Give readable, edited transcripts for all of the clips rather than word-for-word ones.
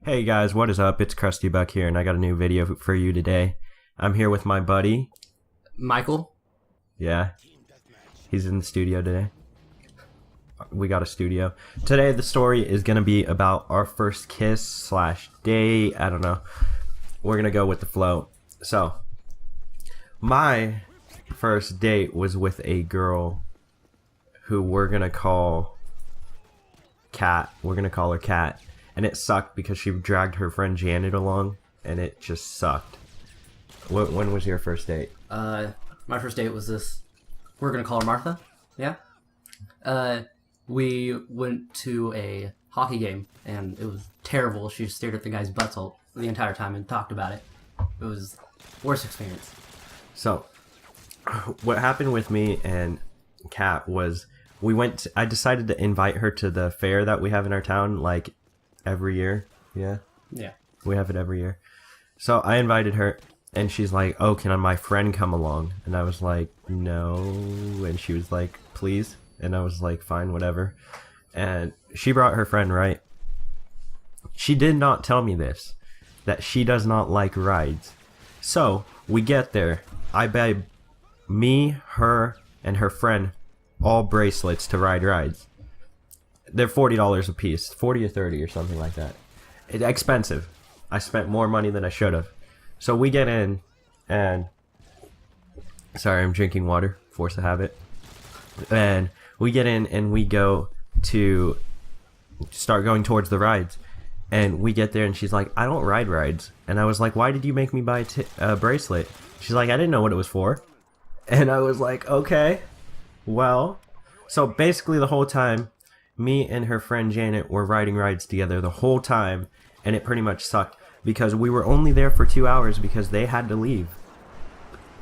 Hey guys, what is up? It's Krusty Buck here, and I got a new video for you today. I'm here with my buddy. Michael? Yeah, he's in the studio today. We got a studio. Today, the story is going to be about our first kiss slash date. I don't know. We're going to go with the flow. So, my first date was with a girl who we're going to call Kat. We're going to call her Kat. And it sucked because she dragged her friend Janet along, and it just sucked. When was your first date? My first date was this. We're gonna call her Martha. Yeah. We went to a hockey game, and it was terrible. She stared at the guy's butthole the entire time and talked about it. It was the worst experience. So, what happened with me and Kat was I decided to invite her to the fair that we have in our town, like, every year. Yeah we have it every year. So I invited her, and she's like, oh, can my friend come along? And I was like, no. And she was like, please. And I was like, fine, whatever. And she brought her friend, right? She did not tell me this, that she does not like rides. So we get there. I buy me, her, and her friend all bracelets to ride rides. They're $40 a piece, 40 or 30 or something like that. It's expensive. I spent more money than I should have. So we get in, and sorry, I'm drinking water, force of habit. And we get in, and we go to start going towards the rides. And we get there, and she's like, I don't ride rides. And I was like, why did you make me buy a bracelet? She's like, I didn't know what it was for. And I was like, okay, well. So basically the whole time, me and her friend Janet were riding rides together the whole time, and it pretty much sucked because we were only there for 2 hours because they had to leave.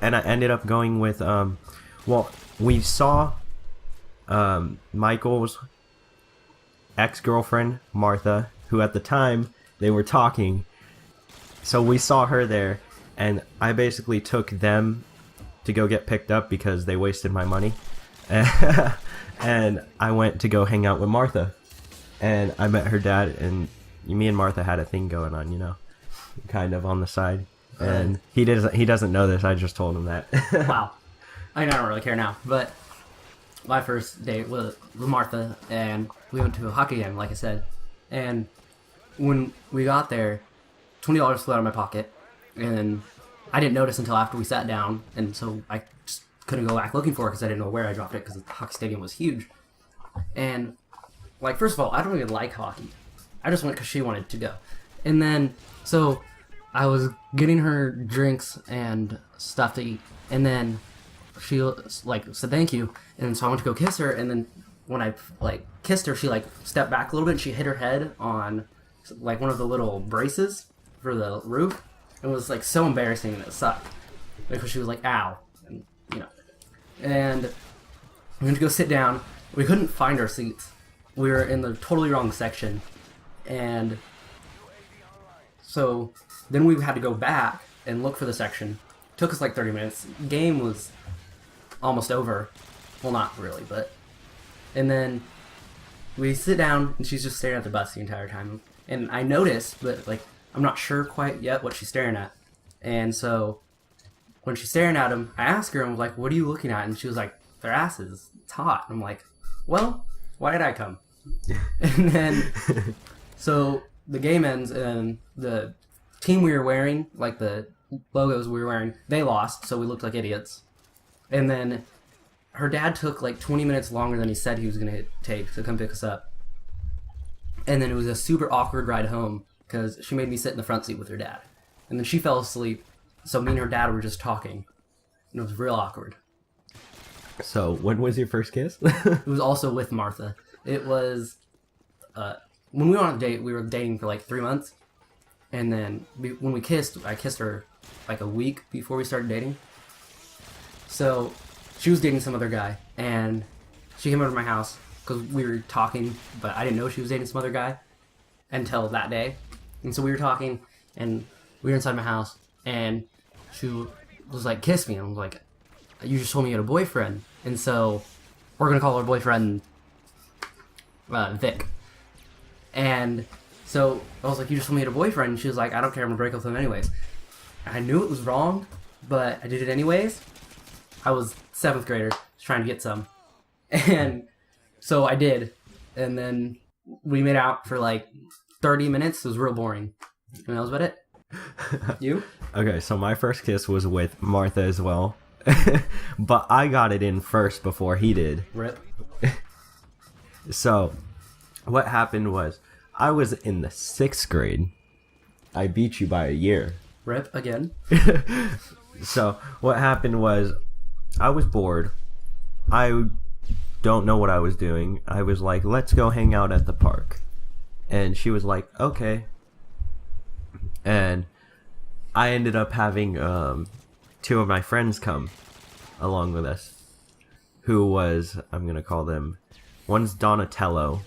And I ended up going with, we saw Michael's ex-girlfriend, Martha, who at the time they were talking. So we saw her there, and I basically took them to go get picked up because they wasted my money. And I went to go hang out with Martha, and I met her dad, and me and Martha had a thing going on, kind of on the side. And he doesn't know this. I just told him that. Wow. I don't really care now, but my first date was with Martha, and we went to a hockey game, like I said. And when we got there, $20 flew out of my pocket, and I didn't notice until after we sat down, and so I just couldn't go back looking for it because I didn't know where I dropped it because the hockey stadium was huge. And, first of all, I don't even like hockey. I just went because she wanted to go. And then, so I was getting her drinks and stuff to eat, and then she, said thank you, and so I went to go kiss her, and then when I, kissed her, she, stepped back a little bit, and she hit her head on, one of the little braces for the roof. It was, so embarrassing, and it sucked. Because she was like, ow. And we went to go sit down. We couldn't find our seats. We were in the totally wrong section. And so then we had to go back and look for the section. It took us 30 minutes. Game was almost over. Well, not really, but. And then we sit down, and she's just staring at the bus the entire time. And I noticed, but I'm not sure quite yet what she's staring at. And so when she's staring at him, I asked her, I'm like, what are you looking at? And she was like, their asses. It's hot. And I'm like, well, why did I come? And then, so the game ends, and the team we were wearing, the logos we were wearing, they lost, so we looked like idiots. And then her dad took 20 minutes longer than he said he was going to take to come pick us up. And then it was a super awkward ride home because she made me sit in the front seat with her dad. And then she fell asleep. So me and her dad were just talking, and it was real awkward. So when was your first kiss? It was also with Martha. It was, when we went on a date, we were dating for 3 months, and then when we kissed, I kissed her a week before we started dating. So she was dating some other guy, and she came over to my house because we were talking, but I didn't know she was dating some other guy until that day. And so we were talking, and we were inside my house, and she was like, kiss me. And I was like, you just told me you had a boyfriend. And so we're going to call her boyfriend Vic. And So I was like, you just told me you had a boyfriend. And she was like, I don't care, I'm gonna break up with him anyways. And I knew it was wrong, but I did it anyways. I was 7th grader, just trying to get some. And so I did. And then we made out for like 30 minutes. It was real boring. And that was about it. You? Okay, so my first kiss was with Martha as well. But I got it in first before he did. Rip. So what happened was I was in the 6th grade. I beat you by a year. Rip again. So what happened was I was bored. I don't know what I was doing. I was like, let's go hang out at the park. And she was like, okay. And I ended up having 2 of my friends come along with us. Who was, I'm going to call them, one's Donatello,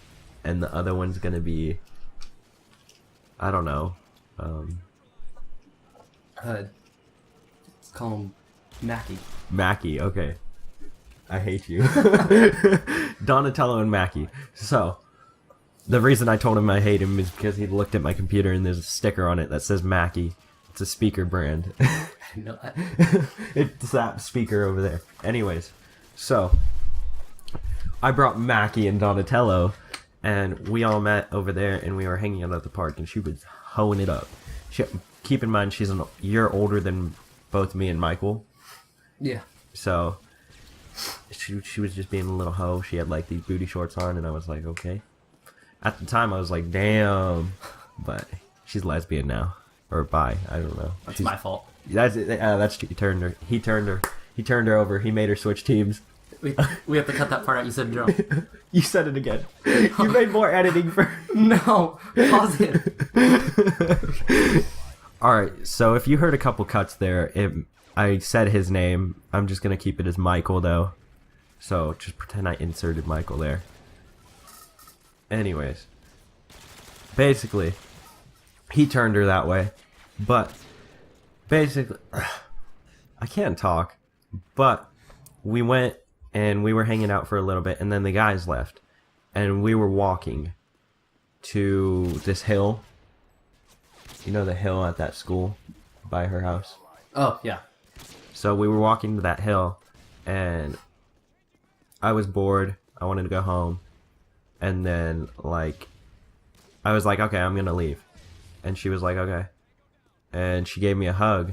and the other one's going to be, I don't know. Let's call him Mackie. Mackie, okay. I hate you. Donatello and Mackie. So, the reason I told him I hate him is because he looked at my computer and there's a sticker on it that says Mackie. It's a speaker brand. I didn't know that. It's that speaker over there. Anyways, so I brought Mackie and Donatello, and we all met over there, and we were hanging out at the park, and she was hoeing it up. Keep in mind, she's a year older than both me and Michael. Yeah. So she was just being a little hoe. She had like these booty shorts on, and I was like, okay. At the time, I was like, damn. But she's lesbian now, or bi. I don't know. That's my fault. That's he turned her. He turned her over. He made her switch teams. We have to cut that part out. You said drunk. You said it again. You made more editing for. No, pause it. All right. So if you heard a couple cuts there, I said his name. I'm just gonna keep it as Michael though. So just pretend I inserted Michael there. Anyways, basically, he turned her that way, but basically, I can't talk. But we went and we were hanging out for a little bit, and then the guys left, and we were walking to this hill. You know the hill at that school by her house? Oh, yeah. So we were walking to that hill, and I was bored. I wanted to go home. And then, like, I was like, okay, I'm going to leave. And she was like, okay. And she gave me a hug.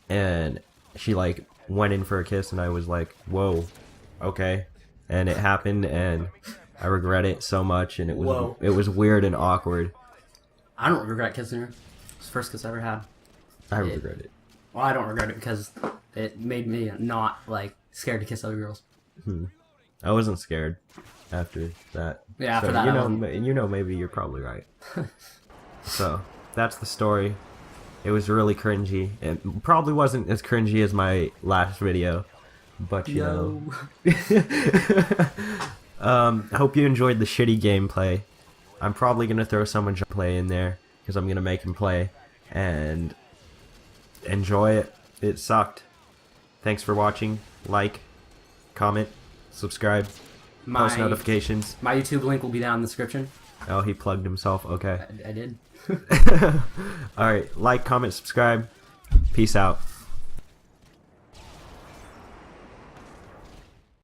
And she, like, went in for a kiss, and I was like, whoa, okay. And it happened, and I regret it so much, and it was weird and awkward. I don't regret kissing her. It's the first kiss I ever had. I regret it. Well, I don't regret it because it made me not, like, scared to kiss other girls. I wasn't scared after that. Yeah, after that. Maybe you're probably right. So, that's the story. It was really cringy. It probably wasn't as cringy as my last video, but you know. I hope you enjoyed the shitty gameplay. I'm probably going to throw someone to play in there because I'm going to make him play and enjoy it. It sucked. Thanks for watching. Like, comment, subscribe, post notifications. My YouTube link will be down in the description. Oh, he plugged himself. Okay. I did. All right. Like, comment, subscribe. Peace out.